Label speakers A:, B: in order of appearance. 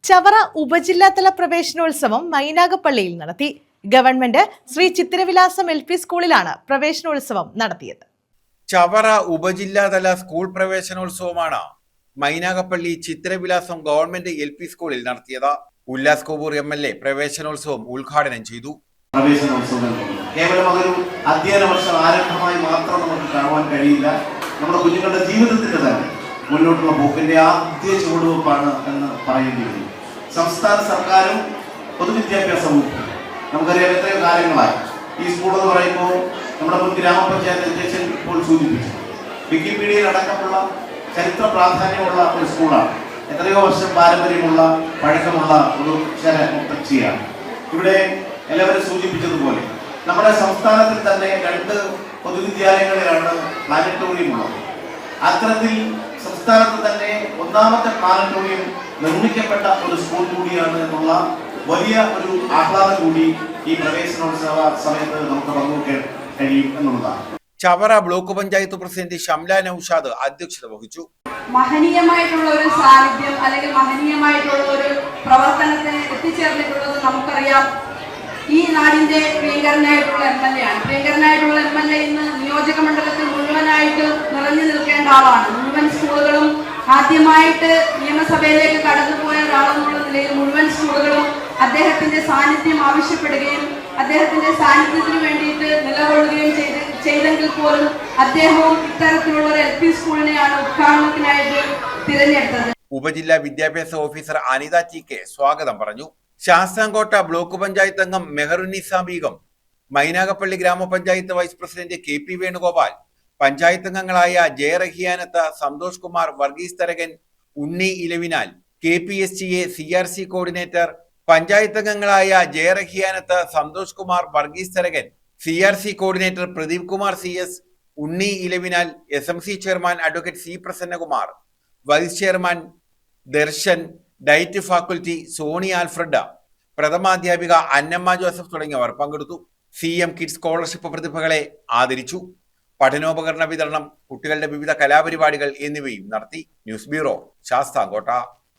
A: ചവറ ഉപജില്ലാതല പ്രവേശനോത്സവം മൈനാഗപ്പള്ളിയിൽ നടത്തി. Government Shri ചിത്തിരവിലാസം LP സ്കൂളിലാണ് പ്രവേശനോത്സവം നടത്തിയത്.
B: ചവറ ഉപജില്ലാതല സ്കൂൾ പ്രവേശനോത്സവമാണ് മൈനാഗപ്പള്ളി ചിത്തിരവിലാസം ഗവൺമെന്റ് LP സ്കൂളിൽ നടത്തിയത്. ഉല്ലാസ് കോവൂർ MLA പ്രവേശനോത്സവം ഉദ്ഘാടനം ചെയ്തു.
C: പ്രവേശനോത്സവം കേവലം അതൊരു അധ്യയന വർഷം ആരംഭമായി മാത്രം നമുക്ക് കാണുവാൻ കഴിയില്ല. നമ്മുടെ കുഞ്ഞുങ്ങളുടെ ജീവിതത്തിന്റെ തന്നെ മുന്നോട്ടുള്ള പോക്കിന്റെ ആദ്യ ചുവടുവെപ്പാണ് എന്ന് പറയേണ്ടി വരും. സംസ്ഥാന സർക്കാരും പൊതുവിദ്യാഭ്യാസ വകുപ്പും നമുക്കറിയാം എത്രയോ കാര്യങ്ങളായി ഈ സ്കൂൾ എന്ന് പറയുമ്പോൾ നമ്മുടെ മുൻ ഗ്രാമപഞ്ചായത്ത് അധ്യക്ഷൻ ഇപ്പോൾ സൂചിപ്പിച്ചു. വിക്കിപീഡിയയിൽ അടക്കമുള്ള ചരിത്ര പ്രാധാന്യമുള്ള ഒരു സ്കൂളാണ്. എത്രയോ വർഷം പാരമ്പര്യമുള്ള പഴക്കമുള്ള ഒരു മുത്തച്ഛിയാണ്. ഇവിടെ എല്ലാവരും സൂചിപ്പിച്ചതുപോലെ നമ്മുടെ സംസ്ഥാനത്തിൽ തന്നെ 2 പൊതുവിദ്യാലയങ്ങളിലാണ് പ്ലാനറ്റോറിയം ഉള്ളത്. അത്തരത്തിൽ സംസ്ഥാനത്ത് തന്നെ 1ാമത്തെ പ്ലാനറ്റോറിയം നിർമ്മിക്കപ്പെട്ട ഒരു സ്കൂൾ കൂടിയാണ് എന്നുള്ള വലിയ ഒരു ആഹ്ലാദം കൂടി ഈ പ്രവേശനോത്സവ സമയത്ത് നമുക്ക് പങ്കുവയ്ക്കാൻ കഴിയും എന്നുള്ളതാണ്.
B: ചവറ ബ്ലോക്ക് പഞ്ചായത്ത് പ്രസിഡന്റ് ഷംല നൌഷാദ് അധ്യക്ഷത വഹിച്ചു.
D: മഹനീയമായിട്ടുള്ള ഒരു സാന്നിധ്യം അല്ലെങ്കിൽ മഹനീയമായിട്ടുള്ള ഒരു പ്രവർത്തനത്തിന് എത്തിച്ചേർന്നിട്ടുള്ളത് നമുക്കറിയാം. ഈ നാടിന്റെ പ്രിയങ്കരനായിട്ടുള്ള MLA ആണ്. പ്രിയങ്കരനായിട്ടുള്ള MLA ഇന്ന് നിയോജക മണ്ഡലത്തിൽ മുഴുവനായിട്ട് നിറഞ്ഞു നിൽക്കേണ്ട ആളാണ്. മുഴുവൻ സ്കൂളുകളും ആദ്യമായിട്ട് നിയമസഭയിലേക്ക് കടന്നുപോയ ഒരാളെന്നുള്ള നിലയിൽ മുഴുവൻ സ്കൂളുകളും അദ്ദേഹത്തിന്റെ സാന്നിധ്യം ആവശ്യപ്പെടുകയും അദ്ദേഹത്തിന്റെ സാന്നിധ്യത്തിന് വേണ്ടിയിട്ട് നിലകൊള്ളുകയും ചെയ്തെങ്കിൽ പോലും അദ്ദേഹവും ഇത്തരത്തിലുള്ള ഒരു LP സ്കൂളിനെയാണ് ഉദ്ഘാടനത്തിനായിട്ട് തിരഞ്ഞെടുത്തത്.
B: ഉപജില്ലാ വിദ്യാഭ്യാസ ഓഫീസർ അനിത TK സ്വാഗതം പറഞ്ഞു. ശാസ്താംകോട്ട ബ്ലോക്ക് പഞ്ചായത്ത് അംഗം മെഹറുന്നിസ ബീഗം, മൈനാഗപ്പള്ളി ഗ്രാമപഞ്ചായത്ത് vice president KP Venugopal, panchayat അംഗങ്ങളായ J Rahiyanath, Santhosh Kumar, Varghese Tharakan, Unni Elavinal, KPSTA CRC coordinator, panchayat അംഗങ്ങളായ J Rahiyanath, Santhosh Kumar, Varghese Tharakan, CRC coordinator Pradeep Kumar CS, Unni Elavinal, SMC chairman advocate C Prasannakumar, vice chairman Darshan, diet faculty Sony Alfred, പ്രഥമാധ്യാപിക അന്നമ്മ ജോസഫ് തുടങ്ങിയവർ പങ്കെടുത്തു. CM കിഡ്സ് സ്കോളർഷിപ്പ് പ്രതിഭകളെ ആദരിച്ചു. പഠനോപകരണ വിതരണം, കുട്ടികളുടെ വിവിധ കലാപരിപാടികൾ എന്നിവയും നടത്തി. News bureau, Sasthamkotta.